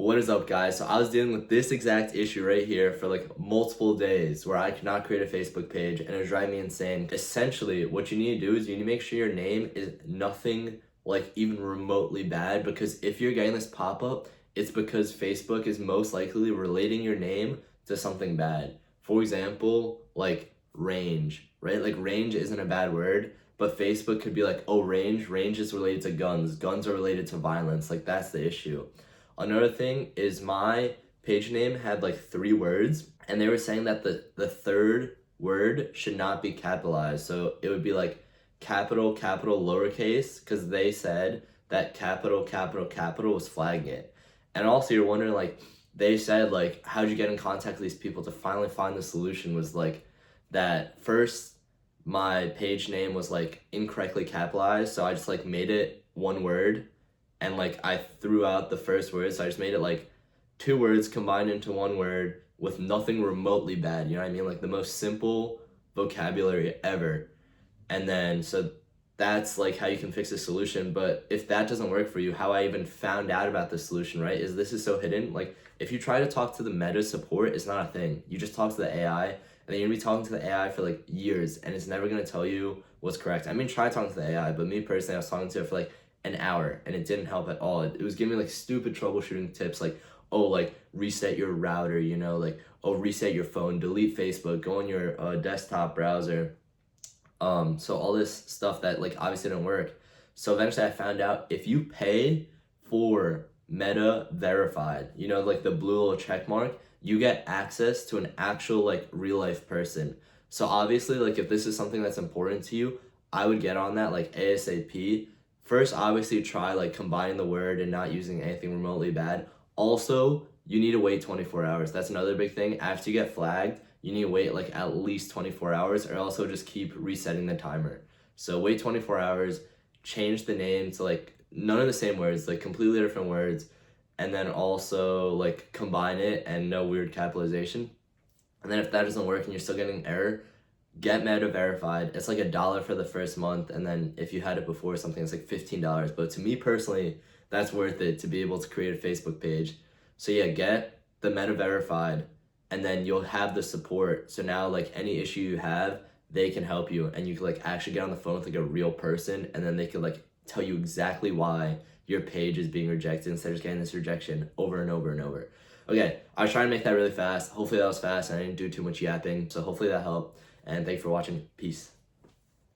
What is up, guys? So I was dealing with this exact issue right here for like multiple days where I could not create a Facebook page and it was driving me insane. Essentially, what you need to do is you need to make sure your name is nothing like even remotely bad, because if you're getting this pop-up, it's because Facebook is most likely relating your name to something bad. For example, like range, right? Like range isn't a bad word, but Facebook could be like, oh, range is related to guns are related to violence. Like that's the issue. Another thing is my page name had like 3 words, and they were saying that the third word should not be capitalized. So it would be like capital, lowercase, because they said that capital was flagging it. And also you're wondering, like, they said, like, how'd you get in contact with these people to finally find the solution? Was like that first my page name was like incorrectly capitalized, so I just like made it 1 word, and like I threw out the first word, so I just made it like 2 words combined into 1 word with nothing remotely bad, you know what I mean? Like the most simple vocabulary ever. And then so that's like how you can fix the solution. But if that doesn't work for you, how I even found out about the solution, right, is this is so hidden. Like if you try to talk to the meta support, it's not a thing. You just talk to the AI, and then you're gonna be talking to the AI for like years, and it's never gonna tell you what's correct. I mean, try talking to the AI, but me personally, I was talking to it for like an hour, and it didn't help at all. It was giving me like stupid troubleshooting tips, like, oh, like reset your router, you know, like, oh, reset your phone, delete Facebook, go on your desktop browser. So all this stuff that like obviously didn't work. So eventually I found out if you pay for Meta Verified, you know, like the blue little check mark, you get access to an actual like real life person. So obviously, like if this is something that's important to you, I would get on that like ASAP. First, obviously try like combining the word and not using anything remotely bad. Also, you need to wait 24 hours. That's another big thing. After you get flagged, you need to wait like at least 24 hours, or also just keep resetting the timer. So wait 24 hours, change the name to like none of the same words, like completely different words, and then also like combine it and no weird capitalization. And then if that doesn't work and you're still getting an error, get Meta Verified. It's like $1 for the first month, and then if you had it before something, it's like $15. But to me personally, that's worth it to be able to create a Facebook page. So yeah, get the Meta Verified, and then you'll have the support. So now like any issue you have, they can help you, and you can like actually get on the phone with like a real person, and then they could like tell you exactly why your page is being rejected instead of just getting this rejection over and over and over. Okay, I was trying to make that really fast. Hopefully that was fast and I didn't do too much yapping. So hopefully that helped. And thanks for watching. Peace.